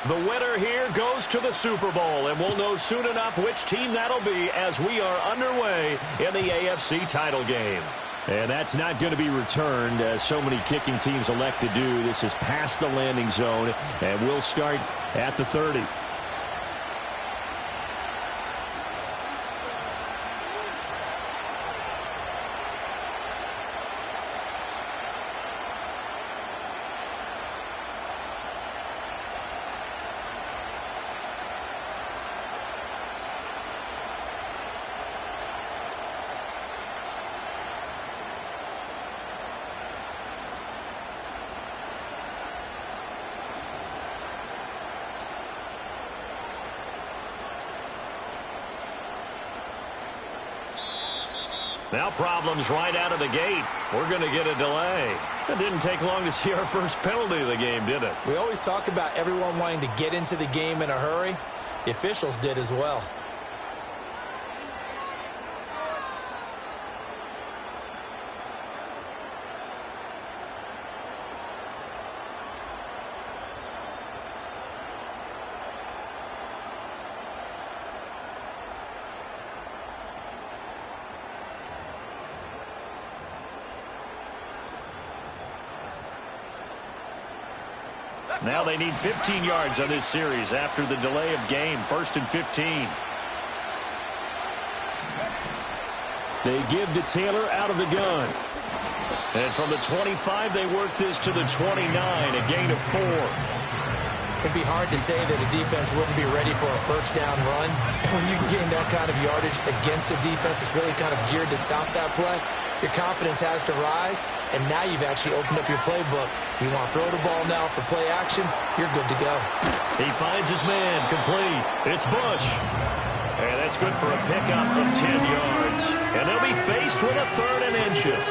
The winner here goes to the Super Bowl, and we'll know soon enough which team that'll be as we are underway in the AFC title game. And that's not going to be returned, as so many kicking teams elect to do. This is past the landing zone, and we'll start at the 30. Now problems right out of the gate. We're going to get a delay. It didn't take long to see our first penalty of the game, did it? We always talk about everyone wanting to get into the game in a hurry. The officials did as well. Now they need 15 yards on this series after the delay of game. 1st and 15. They give to Taylor out of the gun. And from the 25, they work this to the 29, a gain of 4. It'd be hard to say that a defense wouldn't be ready for a first down run. When you gain that kind of yardage against a defense that's really kind of geared to stop that play, your confidence has to rise, and now you've actually opened up your playbook. If you want to throw the ball now for play action, you're good to go. He finds his man, complete. It's Bush. And that's good for a pickup of 10 yards. And they'll be faced with a 3rd and inches.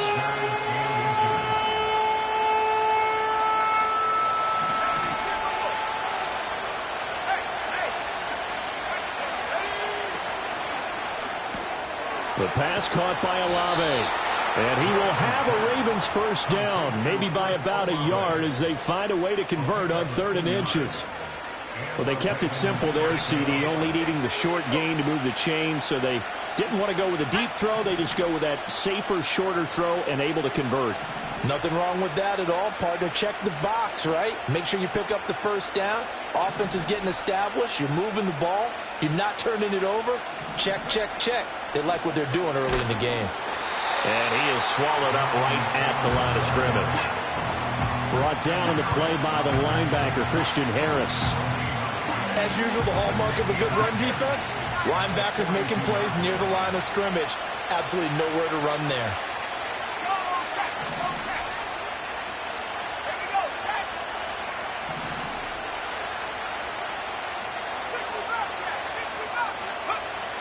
The pass caught by Olave. And he will have a Ravens first down, maybe by about a yard as they find a way to convert on 3rd and inches. Well, they kept it simple there, CD, only needing the short gain to move the chain, so they didn't want to go with a deep throw. They just go with that safer, shorter throw and able to convert. Nothing wrong with that at all, partner. Check the box, right? Make sure you pick up the first down. Offense is getting established. You're moving the ball. You're not turning it over. Check, check, check. They like what they're doing early in the game. And he is swallowed up right at the line of scrimmage. Brought down in the play by the linebacker, Christian Harris. As usual, the hallmark of a good run defense, linebackers making plays near the line of scrimmage. Absolutely nowhere to run there.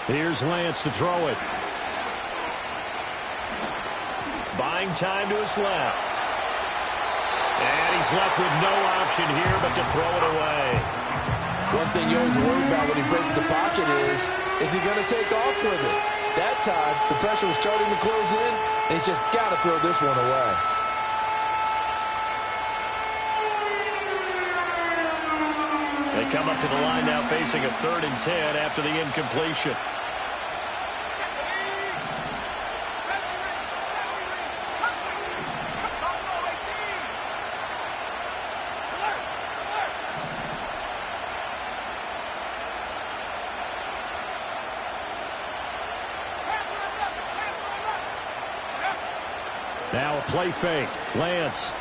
Here's Lance to throw it. Buying time to his left. And he's left with no option here but to throw it away. One thing you always worry about when he breaks the pocket is he going to take off with it? That time, the pressure was starting to close in, and he's just got to throw this one away. They come up to the line now facing a 3rd and 10 after the incompletion. Now a play fake. Lance.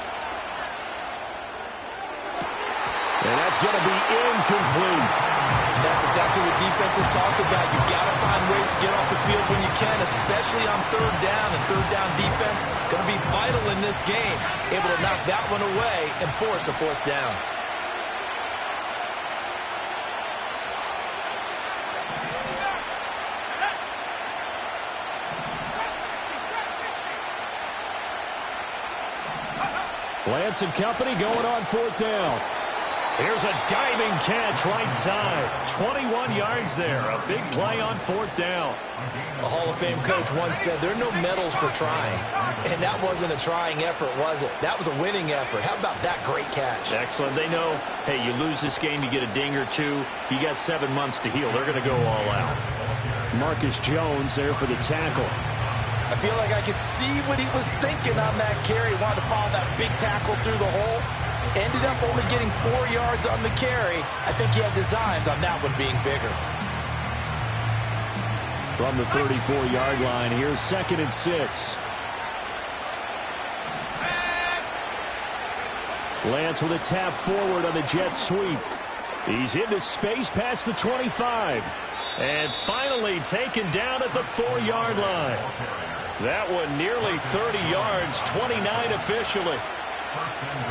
And that's going to be incomplete. That's exactly what defenses talk about. You've got to find ways to get off the field when you can, especially on 3rd down. And 3rd down defense going to be vital in this game. Able to knock that one away and force a 4th down. Lance and company going on 4th down. Here's a diving catch right side. 21 yards there. A big play on 4th down. A Hall of Fame coach once said there are no medals for trying. And that wasn't a trying effort, was it? That was a winning effort. How about that great catch? Excellent. They know, hey, you lose this game, you get a ding or two. You got 7 months to heal. They're going to go all out. Marcus Jones there for the tackle. I feel like I could see what he was thinking on that carry. He wanted to follow that big tackle through the hole. Ended up only getting 4 yards on the carry. I think he had designs on that one being bigger. From the 34-yard line, here's 2nd and 6. Lance with a tap forward on the jet sweep. He's into space past the 25. And finally taken down at the 4-yard line. That one nearly 30 yards, 29 officially.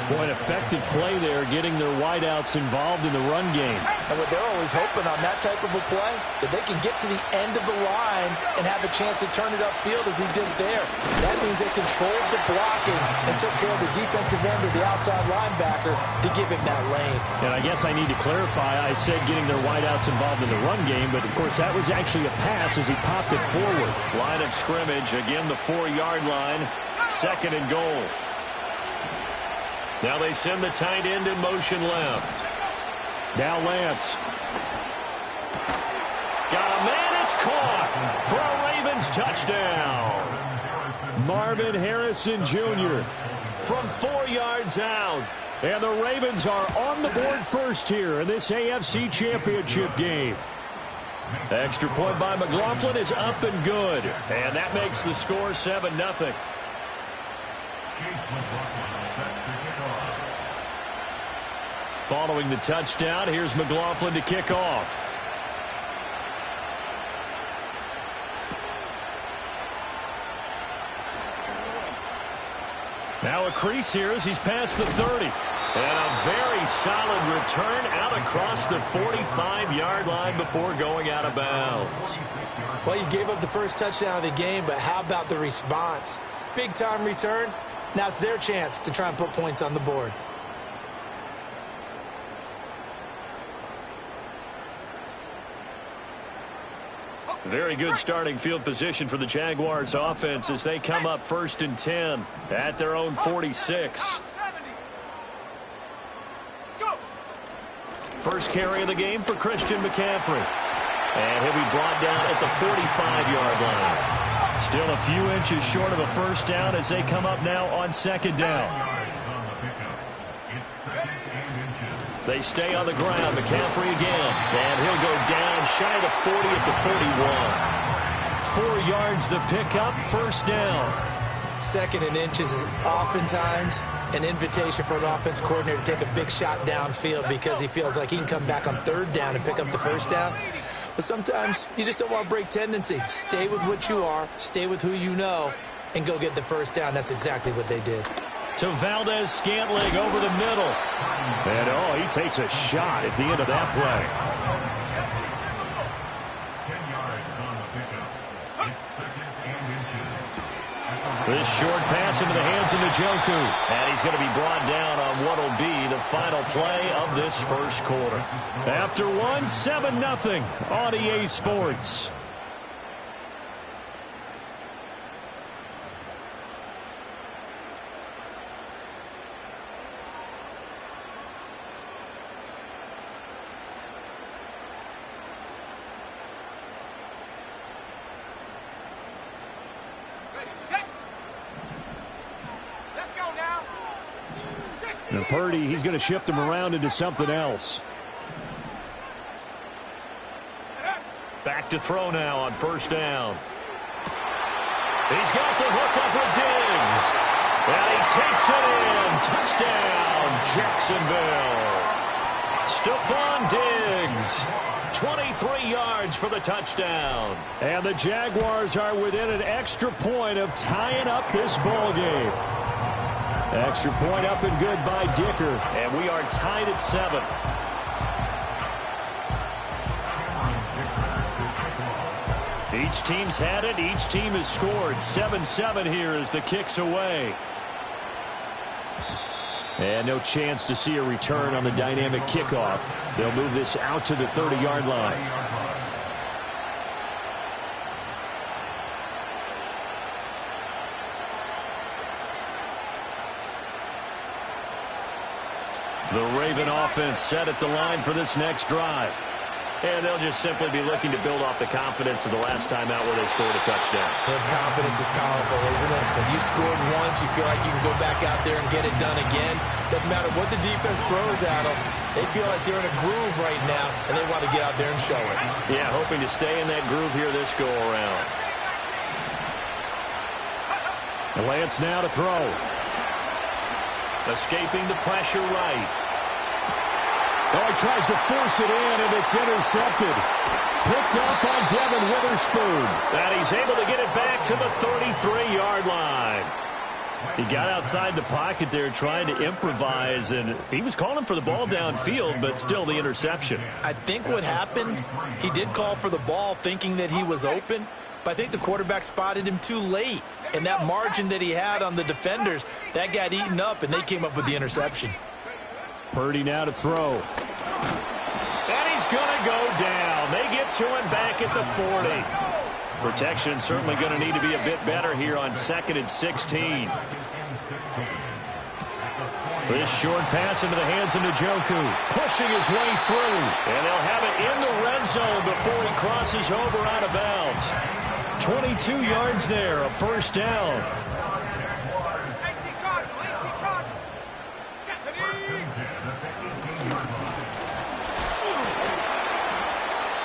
Boy, an effective play there, getting their wideouts involved in the run game. And what they're always hoping on that type of a play, that they can get to the end of the line and have a chance to turn it upfield as he did there. That means they controlled the blocking and took care of the defensive end or the outside linebacker to give him that lane. And I guess I need to clarify, I said getting their wideouts involved in the run game, but of course that was actually a pass as he popped it forward. Line of scrimmage, again the 4-yard line, 2nd and goal. Now they send the tight end in motion left. Now Lance. Got a man, it's caught for a Ravens touchdown. Marvin Harrison Jr. from 4 yards out. And the Ravens are on the board first here in this AFC Championship game. The extra point by McLaughlin is up and good. And that makes the score 7-0. Following the touchdown, here's McLaughlin to kick off. Now a crease here as he's past the 30. And a very solid return out across the 45-yard line before going out of bounds. Well, you gave up the first touchdown of the game, but how about the response? Big-time return. Now it's their chance to try and put points on the board. Very good starting field position for the Jaguars offense as they come up 1st and 10 at their own 46. First carry of the game for Christian McCaffrey. And he'll be brought down at the 45-yard line. Still a few inches short of a first down as they come up now on 2nd down. They stay on the ground. McCaffrey again. And he'll go down shy of the 40 at the 41. 4 yards the pickup, first down. 2nd and inches is oftentimes an invitation for an offense coordinator to take a big shot downfield because he feels like he can come back on 3rd down and pick up the first down. But sometimes you just don't want to break tendency. Stay with what you are, stay with who you know, and go get the first down. That's exactly what they did. To Valdez-Scantling over the middle. And, he takes a shot at the end of that play. This short pass into the hands of Njoku. And he's going to be brought down on what will be the final play of this first quarter. After 7-0 on EA Sports. Now Purdy, he's going to shift him around into something else. Back to throw now on first down. He's got the hook up with Diggs. And he takes it in. Touchdown, Jacksonville. Stephon Diggs. 23 yards for the touchdown. And the Jaguars are within an extra point of tying up this ball game. Extra point up and good by Dicker. And we are tied at 7. Each team's had it. Each team has scored. 7-7 here as the kick's away. And no chance to see a return on the dynamic kickoff. They'll move this out to the 30-yard line. The Raven offense set at the line for this next drive. And they'll just simply be looking to build off the confidence of the last time out where they scored a touchdown. And confidence is powerful, isn't it? When you've scored once, you feel like you can go back out there and get it done again. Doesn't matter what the defense throws at them. They feel like they're in a groove right now, and they want to get out there and show it. Yeah, hoping to stay in that groove here this go-around. Lance now to throw. Escaping the pressure right. Oh, he tries to force it in, and it's intercepted. Picked up by Devin Witherspoon. And he's able to get it back to the 33-yard line. He got outside the pocket there trying to improvise, and he was calling for the ball downfield, but still the interception. I think what happened, he did call for the ball thinking that he was open, but I think the quarterback spotted him too late. And that margin that he had on the defenders, that got eaten up, and they came up with the interception. Purdy now to throw. And he's going to go down. They get to him back at the 40. Protection certainly going to need to be a bit better here on 2nd and 16. This short pass into the hands of Njoku. Pushing his way through. And they'll have it in the red zone before he crosses over out of bounds. 22 yards there, a first down.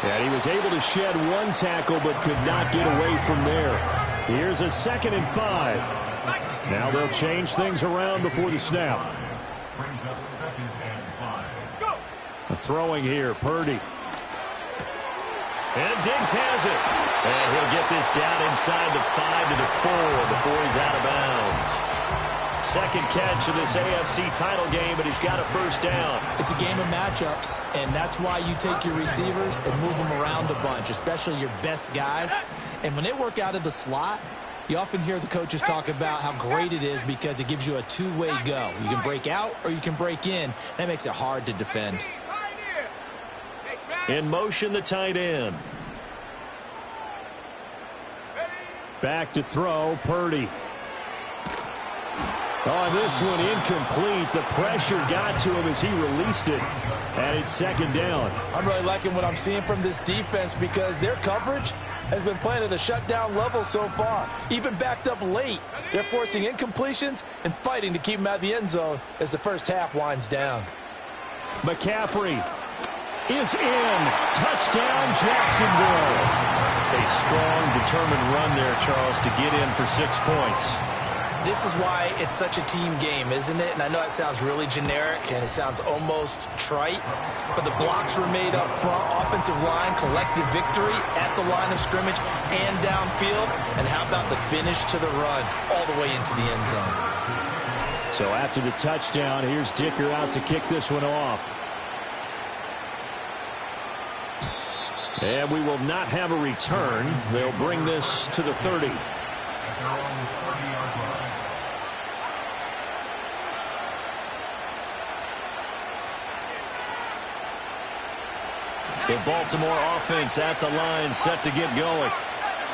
And he was able to shed one tackle but could not get away from there. Here's a 2nd and 5. Now they'll change things around before the snap. Throwing here, Purdy. And Diggs has it. And he'll get this down inside the 5 to the 4 before he's out of bounds. Second catch of this AFC title game, but he's got a first down. It's a game of matchups, and that's why you take your receivers and move them around a bunch, especially your best guys. And when they work out of the slot, you often hear the coaches talk about how great it is because it gives you a two-way go. You can break out or you can break in. That makes it hard to defend. In motion, the tight end. Back to throw, Purdy. Oh, this one incomplete. The pressure got to him as he released it. And it's 2nd down. I'm really liking what I'm seeing from this defense because their coverage has been playing at a shutdown level so far. Even backed up late, they're forcing incompletions and fighting to keep them out of the end zone as the first half winds down. McCaffrey is in. Touchdown, Jacksonville. A strong, determined run there, Charles, to get in for 6 points. This is why it's such a team game, isn't it? And I know it sounds really generic and it sounds almost trite, but the blocks were made up front, offensive line, collective victory at the line of scrimmage and downfield. And how about the finish to the run all the way into the end zone? So after the touchdown, here's Dicker out to kick this one off. And we will not have a return. They'll bring this to the 30. The Baltimore offense at the line, set to get going.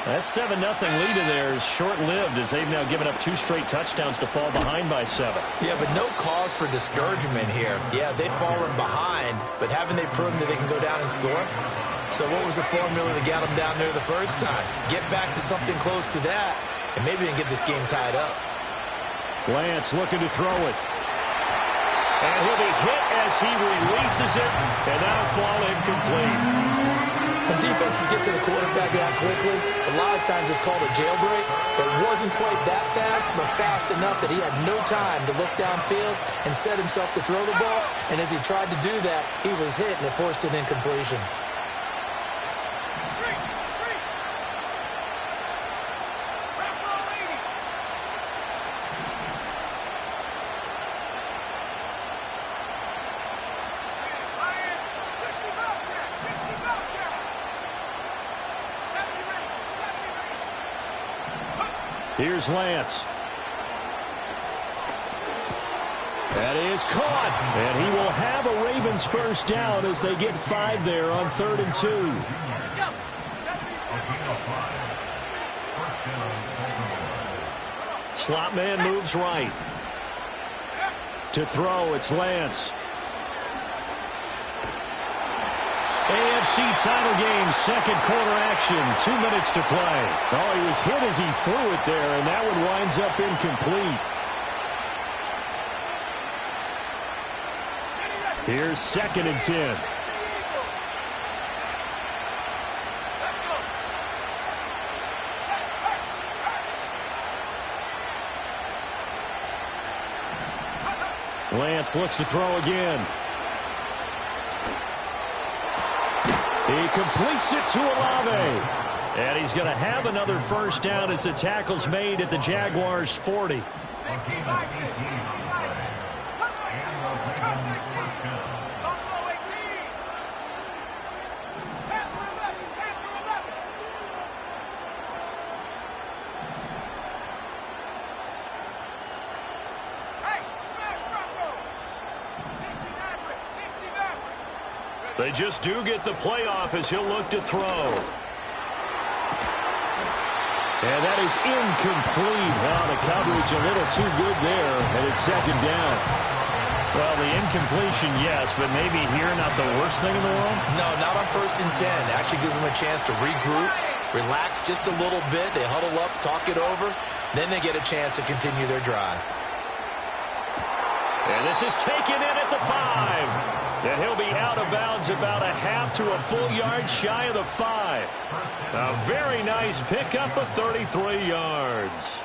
That 7-0 lead in there is short-lived as they've now given up 2 straight touchdowns to fall behind by 7. Yeah, but no cause for discouragement here. Yeah, they've fallen behind, but haven't they proven that they can go down and score? So what was the formula that got them down there the first time? Get back to something close to that, and maybe they can get this game tied up. Lance looking to throw it. And he'll be hit as he releases it, and that'll fall incomplete. When defenses get to the quarterback that quickly, a lot of times it's called a jailbreak. It wasn't quite that fast, but fast enough that he had no time to look downfield and set himself to throw the ball. And as he tried to do that, he was hit, and it forced an incompletion. Here's Lance. That is caught. And he will have a Ravens first down as they get 5 there on 3rd and 2. Slot man moves right. To throw, it's Lance. AFC title game, second quarter action, 2 minutes to play. Oh, he was hit as he threw it there, and that one winds up incomplete. Here's 2nd and 10. Lance looks to throw again. He completes it to Olave. And he's going to have another first down as the tackle's made at the Jaguars' 40. They just do get the playoff as he'll look to throw. And that is incomplete. Well, the coverage a little too good there, and it's 2nd down. Well, the incompletion, yes, but maybe here not the worst thing in the world? No, not on 1st and 10. Actually gives them a chance to regroup, relax just a little bit. They huddle up, talk it over. Then they get a chance to continue their drive. And this is taken in at the 5. And he'll be out of bounds about a half to a full yard shy of the 5. A very nice pickup of 33 yards.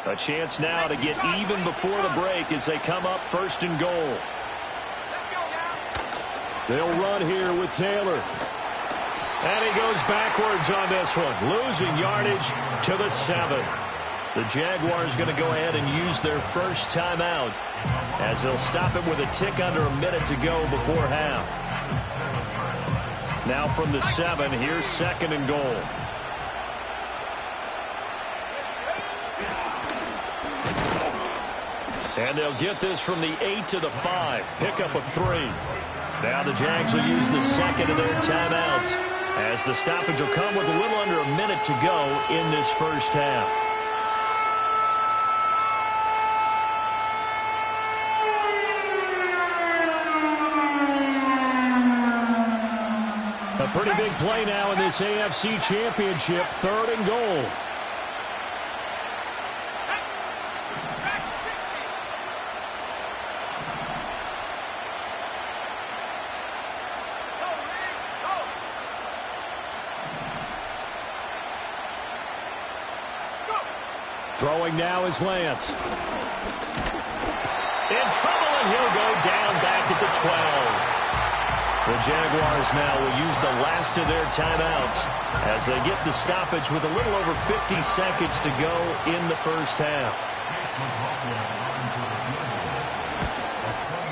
A chance now to get even before the break as they come up 1st and goal. They'll run here with Taylor. And he goes backwards on this one, losing yardage to the 7. The Jaguars going to go ahead and use their first timeout as they'll stop it with a tick under a minute to go before half. Now from the 7, here's 2nd and goal. And they'll get this from the 8 to the 5, pickup of 3. Now the Jags will use the 2nd of their timeouts, as the stoppage will come with a little under a minute to go in this first half. A pretty big play now in this AFC Championship, 3rd and goal. Throwing now is Lance. In trouble, and he'll go down back at the 12. The Jaguars now will use the last of their timeouts as they get the stoppage with a little over 50 seconds to go in the first half.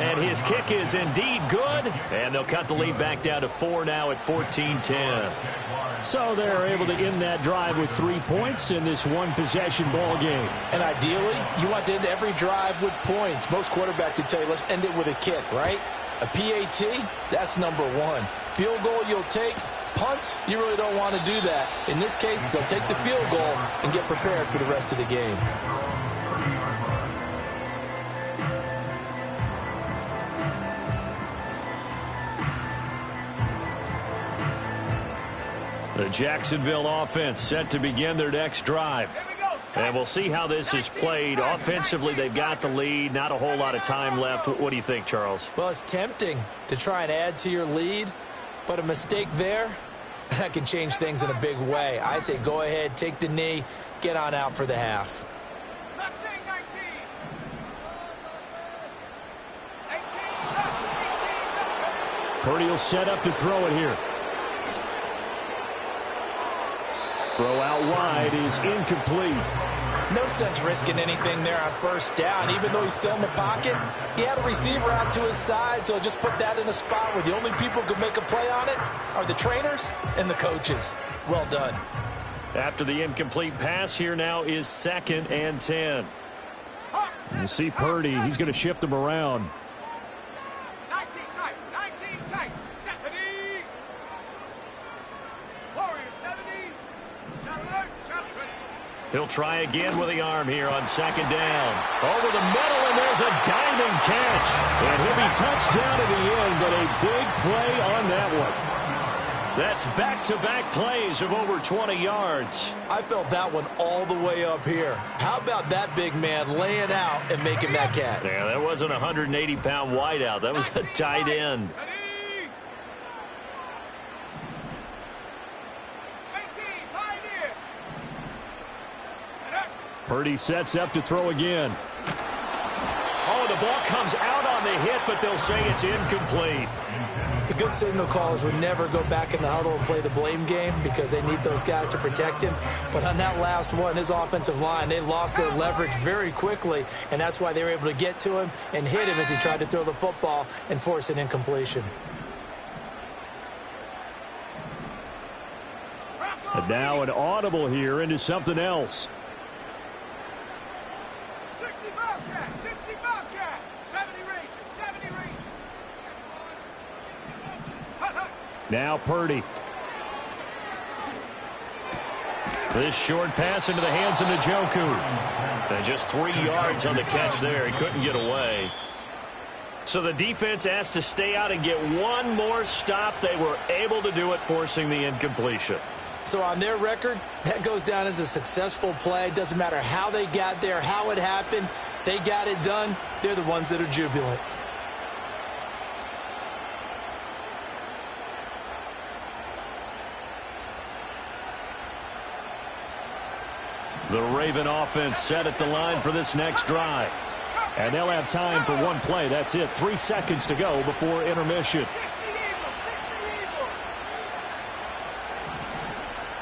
And his kick is indeed good, and they'll cut the lead back down to 4 now at 14-10. So they're able to end that drive with 3 points in this one-possession ball game. And ideally, you want to end every drive with points. Most quarterbacks would tell you, let's end it with a kick, right? A PAT, that's number 1. Field goal you'll take. Punts, you really don't want to do that. In this case, they'll take the field goal and get prepared for the rest of the game. The Jacksonville offense set to begin their next drive. And we'll see how this is played. Offensively, they've got the lead. Not a whole lot of time left. What do you think, Charles? Well, it's tempting to try and add to your lead, but a mistake there, that can change things in a big way. I say go ahead, take the knee, get on out for the half. Purdy will set up to throw it here. Throw out wide is incomplete. No sense risking anything there on first down. Even though he's still in the pocket, he had a receiver out to his side, so just put that in a spot where the only people who could make a play on it are the trainers and the coaches. Well done. After the incomplete pass, here now is 2nd and 10. You see Purdy, he's going to shift him around. 19 tight, 19 tight, 70. Warrior 70. Shot alert, shot ready. He'll try again with the arm here on 2nd down. Over the middle, and there's a diving catch. And he'll be touched down at the end, but a big play on that one. That's back-to-back plays of over 20 yards. I felt that one all the way up here. How about that big man laying out and making that catch? Yeah, that wasn't a 180-pound wideout. That was a tight end. Purdy sets up to throw again. Oh, the ball comes out on the hit, but they'll say it's incomplete. The good signal callers would never go back in the huddle and play the blame game because they need those guys to protect him. But on that last one, his offensive line, they lost their leverage very quickly, and that's why they were able to get to him and hit him as he tried to throw the football and force an incompletion. And now an audible here into something else. 60 Bobcat, 60 Bobcat, 70 Rangers, 70 Rangers. Now Purdy. This short pass into the hands of Njoku. And just 3 yards on the catch there. He couldn't get away. So the defense asked to stay out and get one more stop. They were able to do it, forcing the incompletion. So on their record, that goes down as a successful play. Doesn't matter how they got there, how it happened. They got it done. They're the ones that are jubilant. The Raven offense set at the line for this next drive. And they'll have time for one play. That's it. 3 seconds to go before intermission. 60 Eagles, 60 Eagles.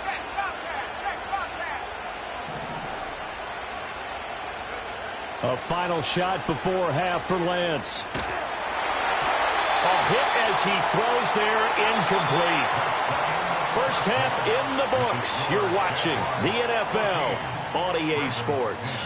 Check Bobcat, check Bobcat. A final shot before half for Lance. A hit as he throws there, incomplete. First half in the books. You're watching the NFL on EA Sports.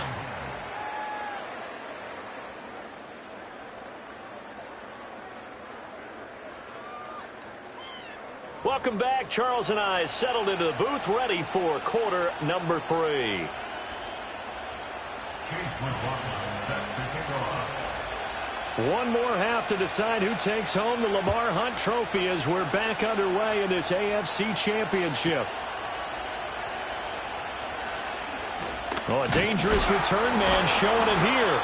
Welcome back. Charles and I settled into the booth, ready for quarter number 3. One more half to decide who takes home the Lamar Hunt Trophy as we're back underway in this AFC Championship. Oh, a dangerous return man showing it here.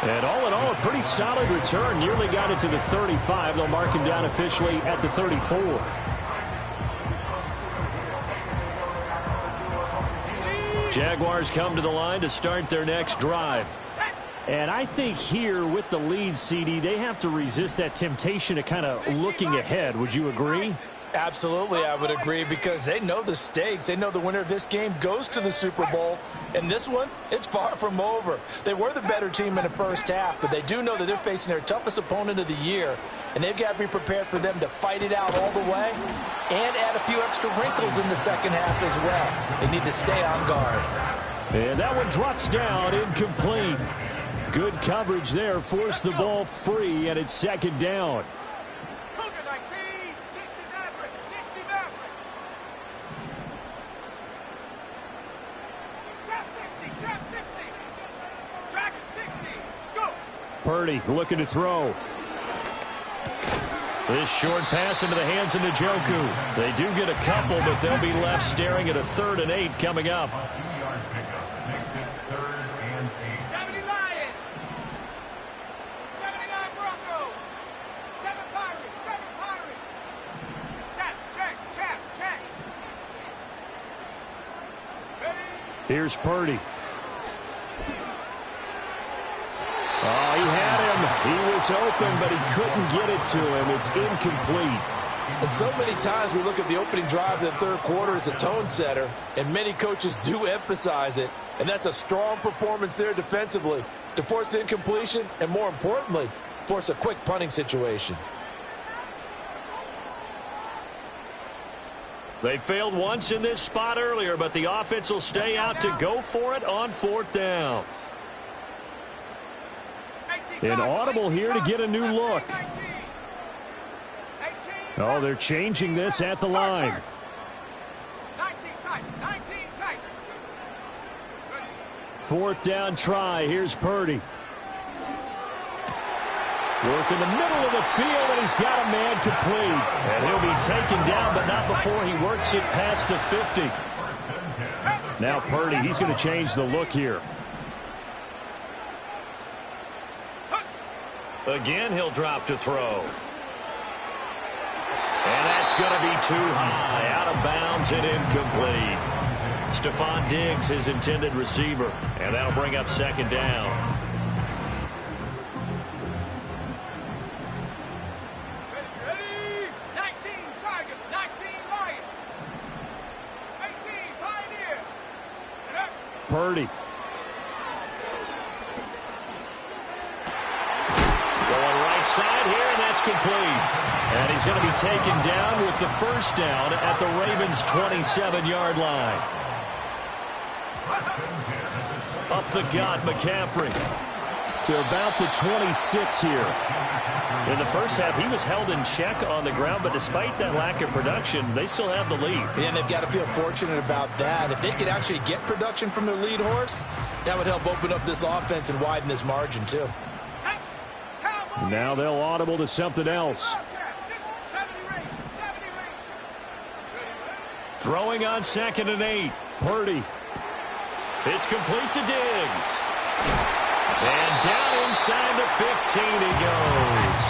And all in all, a pretty solid return. Nearly got it to the 35. They'll mark him down officially at the 34. Jaguars come to the line to start their next drive. And I think here with the lead, CD, they have to resist that temptation to kind of looking ahead. Would you agree? Absolutely, I would agree, because they know the stakes. They know the winner of this game goes to the Super Bowl. And this one, it's far from over. They were the better team in the first half, but they do know that they're facing their toughest opponent of the year. And they've got to be prepared for them to fight it out all the way and add a few extra wrinkles in the second half as well. They need to stay on guard. And that one drops down, incomplete. Good coverage there, forced the ball free, and it's second down. Cougar 19, 60 Maverick, 60 Maverick. Chap 60, Dragon 60, go. Purdy looking to throw. This short pass into the hands of Njoku. They do get a couple, but they'll be left staring at a 3rd and 8 coming up. 70 Lion. 79 Bronco. 7 Pirates, 7 Pirates. Check. Ready? Here's Purdy. Oh, he had him. He was open, but he couldn't get it to him. It's incomplete. And so many times we look at the opening drive of the third quarter as a tone setter, and many coaches do emphasize it. And that's a strong performance there defensively to force incompletion and, more importantly, force a quick punting situation. They failed once in this spot earlier, but the offense will stay out to go for it on 4th down. An audible here to get a new look. Oh, they're changing this at the line. 19 tight, 19 tight. 4th down try. Here's Purdy. Work in the middle of the field, and he's got a man complete. And he'll be taken down, but not before he works it past the 50. Now Purdy, he's going to change the look here. Again, he'll drop to throw. And that's going to be too high. Out of bounds and incomplete. Stephon Diggs, his intended receiver. And that'll bring up 2nd down. Ready? 19 Tiger, 19 Lion. 18 Pioneer. Purdy. Going right side here, and that's complete. And he's going to be taken down with the 1st down at the Ravens' 27-yard line. Up the gut, McCaffrey. To about the 26 here. In the first half, he was held in check on the ground, but despite that lack of production, they still have the lead. And they've got to feel fortunate about that. If they could actually get production from their lead horse, that would help open up this offense and widen this margin, too. Now they'll audible to something else. Throwing on 2nd and 8. Purdy. It's complete to Diggs. And down inside the 15 he goes.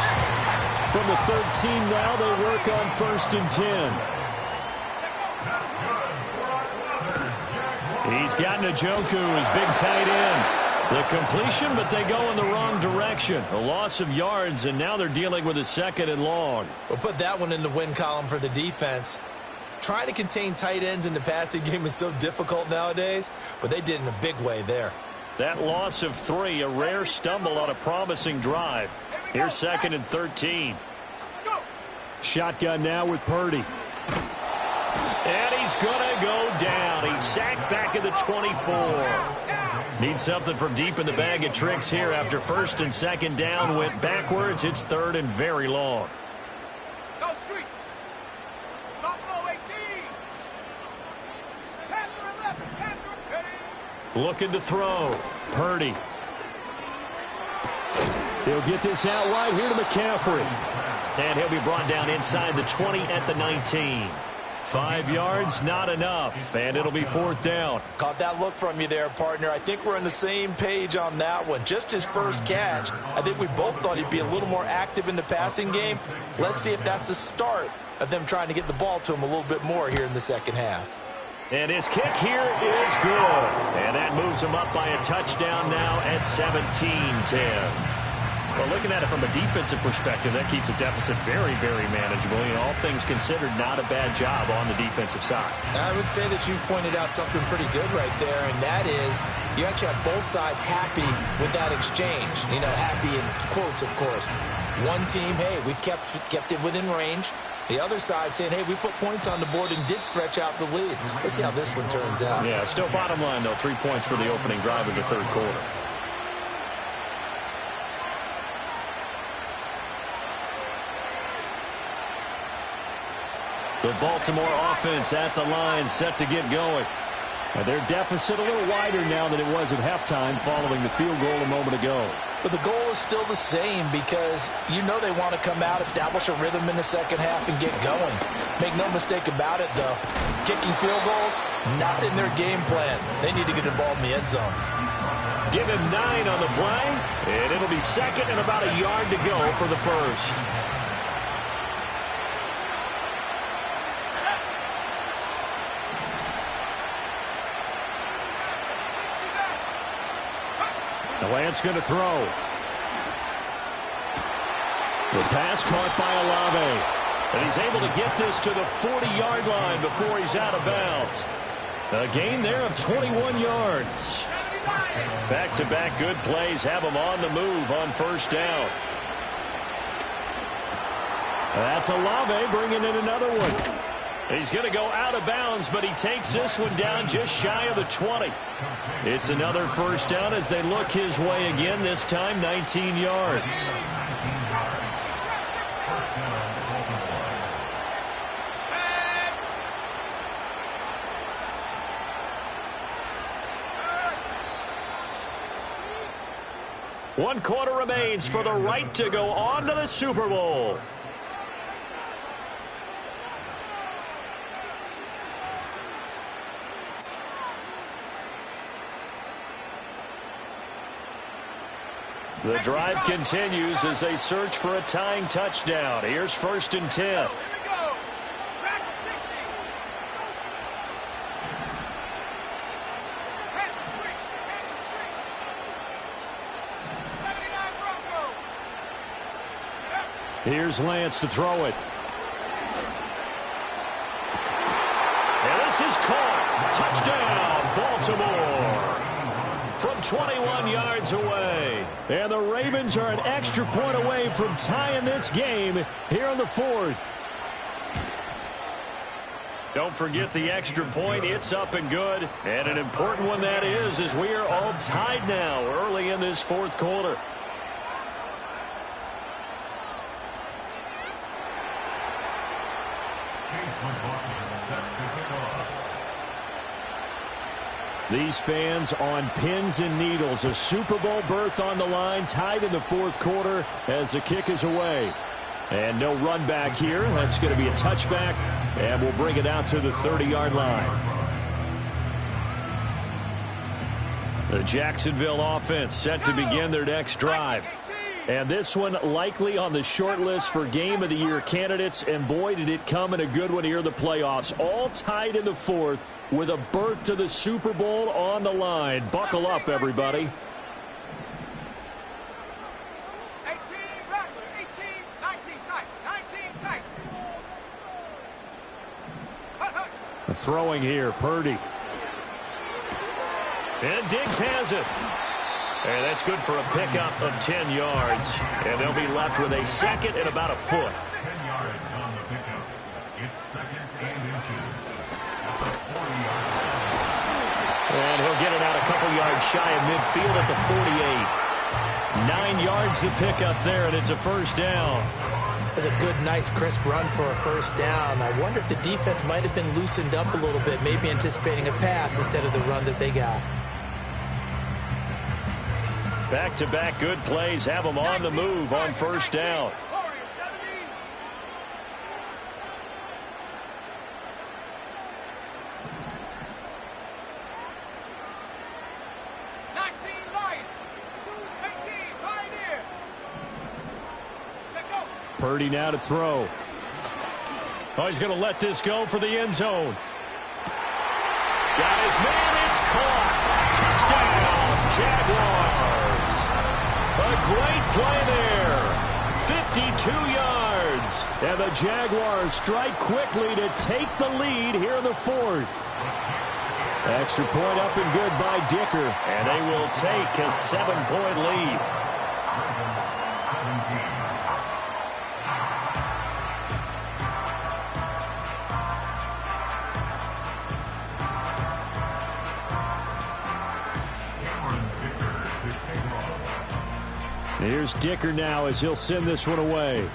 From the 13 now, they work on 1st and 10. He's got Njoku, his big tight end. The completion, but they go in the wrong direction. A loss of yards, and now they're dealing with a 2nd and long. We'll put that one in the win column for the defense. Trying to contain tight ends in the passing game is so difficult nowadays, but they did in a big way there. That loss of 3, a rare stumble on a promising drive. Here's 2nd and 13. Shotgun now with Purdy. And he's going to go down. He's sacked back at the 24. Needs something from deep in the bag of tricks here after 1st and 2nd down. Went backwards. It's 3rd and very long. Go street. Buffalo 18. Panther 11. Panther ready. Looking to throw. Purdy. He'll get this out wide here to McCaffrey. And he'll be brought down inside the 20 at the 19. 5 yards, not enough. And it'll be 4th down. Caught that look from you there, partner. I think we're on the same page on that one. Just his first catch. I think we both thought he'd be a little more active in the passing game. Let's see if that's the start of them trying to get the ball to him a little bit more here in the 2nd half. And his kick here is good. And that moves him up by a touchdown now at 17-10. Well, looking at it from a defensive perspective, that keeps a deficit very, very manageable. You know, all things considered, not a bad job on the defensive side. I would say that you've pointed out something pretty good right there, and that is you actually have both sides happy with that exchange. You know, happy in quotes, of course. One team, hey, we've kept it within range. The other side saying, hey, we put points on the board and did stretch out the lead. Let's see how this one turns out. Yeah, still bottom line, though, 3 points for the opening drive of the 3rd quarter. The Baltimore offense at the line, set to get going. And their deficit a little wider now than it was at halftime following the field goal a moment ago. But the goal is still the same because you know they want to come out, establish a rhythm in the 2nd half, and get going. Make no mistake about it, though. Kicking field goals, not in their game plan. They need to get the ball in the end zone. Give him 9 on the play, and it'll be 2nd and about a yard to go for the 1st. Lance going to throw. The pass caught by Olave. And he's able to get this to the 40-yard line before he's out of bounds. A gain there of 21 yards. Back-to-back good plays have him on the move on first down. That's Olave bringing in another one. He's going to go out of bounds, but he takes this one down just shy of the 20. It's another first down as they look his way again, this time 19 yards. One quarter remains for the right to go on to the Super Bowl. The drive continues as they search for a tying touchdown. Here's 1st and 10. Here's Lance to throw it. And this is caught. Touchdown, Baltimore. From 21 yards away. And the Ravens are an extra point away from tying this game here in the 4th. Don't forget the extra point. It's up and good. And an important one that is, as we are all tied now early in this 4th quarter. These fans on pins and needles. A Super Bowl berth on the line, tied in the 4th quarter as the kick is away. And no run back here. That's going to be a touchback, and we'll bring it out to the 30-yard line. The Jacksonville offense set to begin their next drive. And this one likely on the short list for Game of the Year candidates. And boy, did it come in a good one here in the playoffs. All tied in the 4th with a berth to the Super Bowl on the line. Buckle up, everybody. 18, Rattler, 18, 19 tight, 19 tight. Throwing here, Purdy. And Diggs has it. And that's good for a pickup of 10 yards. And they'll be left with a second and about a foot. 10 yards on the pickup. It's 2nd and inches. And he'll get it out a couple yards shy of midfield at the 48. 9 yards to pick up there, and it's a first down. That's a good, nice, crisp run for a first down. I wonder if the defense might have been loosened up a little bit, maybe anticipating a pass instead of the run that they got. Back-to-back good plays have them on the move on first down. Purdy now to throw. Oh, he's going to let this go for the end zone. Got his man. It's caught. Touchdown, Jaguars. A great play there. 52 yards. And the Jaguars strike quickly to take the lead here in the 4th. Extra point up and good by Dicker. And they will take a 7-point lead. Here's Dicker now as he'll send this one away.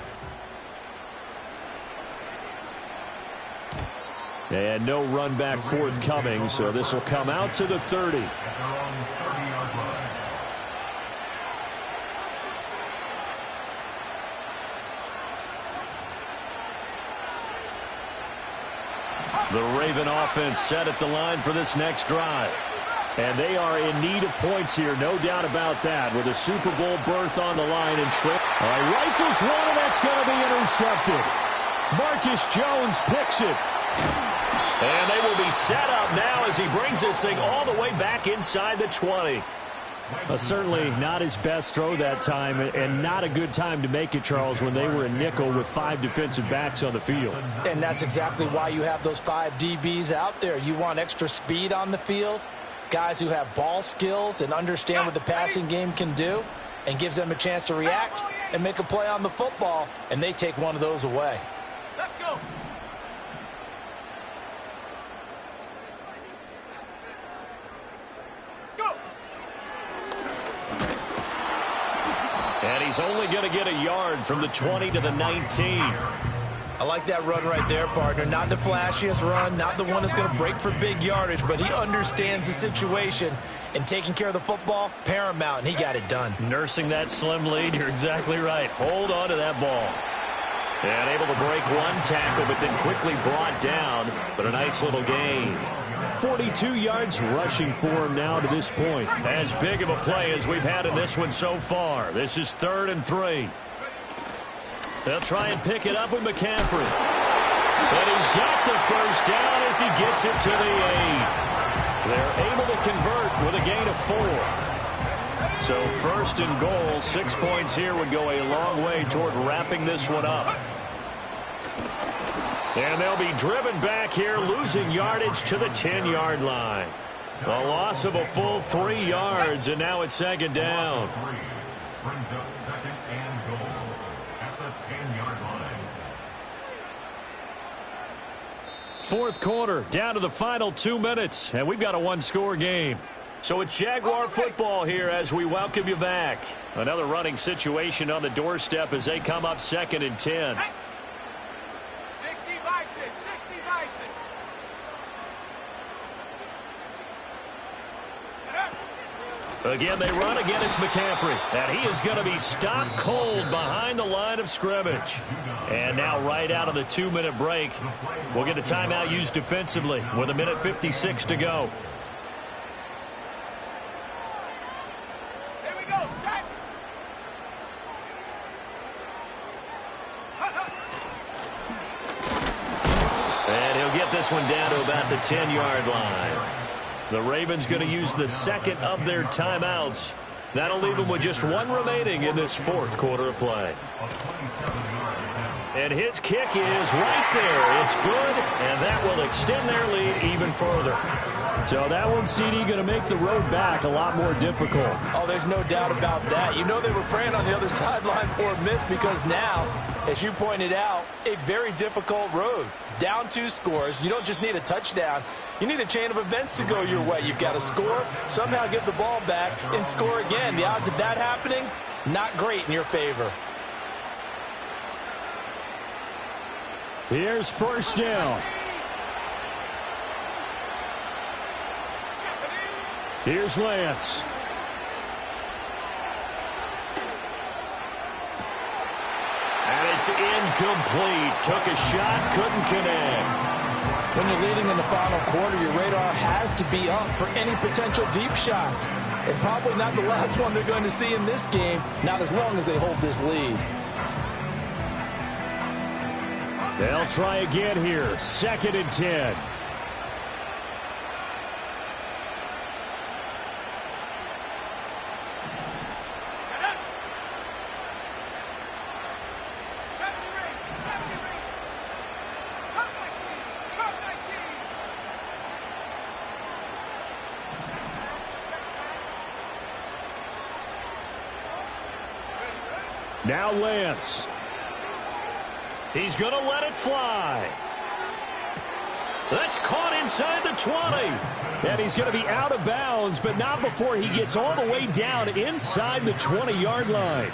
And no run back forthcoming, so this will come out to the 30. The Raven offense set at the line for this next drive. And they are in need of points here, no doubt about that, with a Super Bowl berth on the line and trip. Rifles one, and that's going to be intercepted. Marcus Jones picks it. And they will be set up now as he brings this thing all the way back inside the 20. Certainly not his best throw that time, and not a good time to make it, Charles, when they were in nickel with 5 defensive backs on the field. And that's exactly why you have those 5 DBs out there. You want extra speed on the field, guys who have ball skills and understand what the passing game can do, and gives them a chance to react and make a play on the football, and they take one of those away. Let's go. And he's only going to get a yard from the 20 to the 19. I like that run right there, partner. Not the flashiest run, not the one that's going to break for big yardage, but he understands the situation, and taking care of the football, paramount, and he got it done. Nursing that slim lead, you're exactly right. Hold on to that ball. And able to break one tackle, but then quickly brought down, but a nice little gain. 42 yards rushing for him now to this point. As big of a play as we've had in this one so far. This is 3rd and 3. They'll try and pick it up with McCaffrey. But he's got the first down as he gets it to the 8. They're able to convert with a gain of 4. So 1st and goal, 6 points here would go a long way toward wrapping this one up. And they'll be driven back here, losing yardage to the 10-yard line. A loss of a full 3 yards, and now it's 2nd down. Brings up 2nd and goal at the 10-yard line. 4th quarter, down to the final 2 minutes, and we've got a 1-score game. So it's Jaguar football here as we welcome you back. Another running situation on the doorstep as they come up 2nd and 10. 60 by 6, 60 by 6. Again, they run. Again, it's McCaffrey. And he is going to be stopped cold behind the line of scrimmage. And now right out of the 2-minute break, we'll get a timeout used defensively with 1:56 to go. Here we go, set. And he'll get this one down to about the 10-yard line. The Ravens going to use the 2nd of their timeouts. That'll leave them with just 1 remaining in this 4th quarter of play. And his kick is right there. It's good, and that will extend their lead even further. So that one, CD, going to make the road back a lot more difficult. Oh, there's no doubt about that. You know they were praying on the other sideline for a miss because now, as you pointed out, a very difficult road. Down 2 scores. You don't just need a touchdown. You need a chain of events to go your way. You've got to score, somehow get the ball back, and score again. The odds of that happening, not great in your favor. Here's 1st down. Here's Lance. And it's incomplete. Took a shot, couldn't connect. When you're leading in the final quarter, your radar has to be up for any potential deep shots. And probably not the last one they're going to see in this game, not as long as they hold this lead. They'll try again here. 2nd and 10. Now Lance. He's going to let it fly. That's caught inside the 20. And he's going to be out of bounds, but not before he gets all the way down inside the 20-yard line.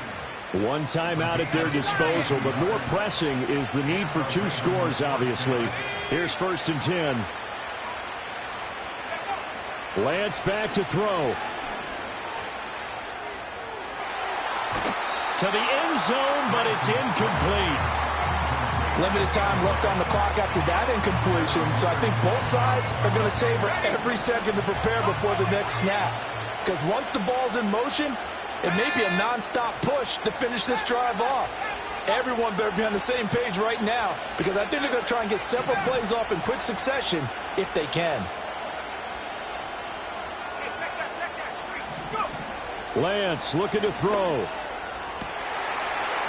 1 timeout at their disposal, but more pressing is the need for 2 scores, obviously. Here's 1st and 10. Lance back to throw. To the end zone, but it's incomplete. Limited time left on the clock after that incompletion, so I think both sides are going to savor every second to prepare before the next snap. Because once the ball's in motion, it may be a nonstop push to finish this drive off. Everyone better be on the same page right now, because I think they're going to try and get several plays off in quick succession if they can. Hey, check that, street. Go. Lance looking to throw.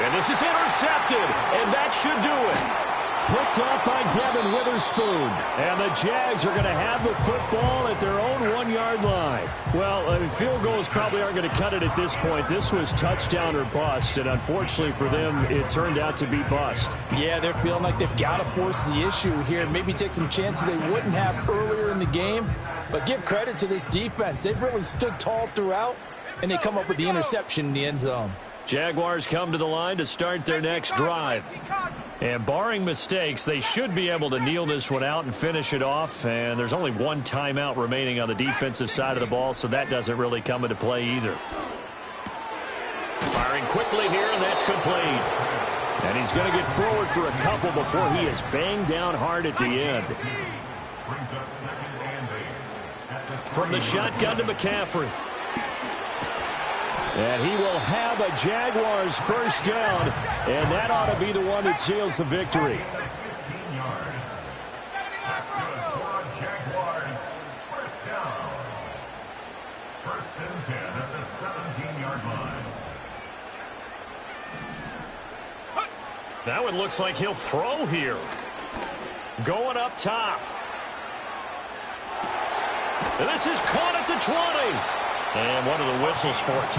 And this is intercepted, and that should do it. Picked up by Devin Witherspoon. And the Jags are going to have the football at their own 1-yard line. Well, field goals probably aren't going to cut it at this point. This was touchdown or bust, and unfortunately for them, it turned out to be bust. Yeah, they're feeling like they've got to force the issue here and maybe take some chances they wouldn't have earlier in the game. But give credit to this defense. They've really stood tall throughout, and they come up with the interception in the end zone. Jaguars come to the line to start their next drive. And barring mistakes, they should be able to kneel this one out and finish it off. And there's only one timeout remaining on the defensive side of the ball, so that doesn't really come into play either. Firing quickly here, and that's complete. And he's going to get forward for a couple before he is banged down hard at the end. From the shotgun to McCaffrey. And he will have a Jaguars first down, and that ought to be the one that seals the victory. First and 10 at the 17-yard line. That one looks like he'll throw here. Going up top. And this is caught at the 20. And one of the whistles for it.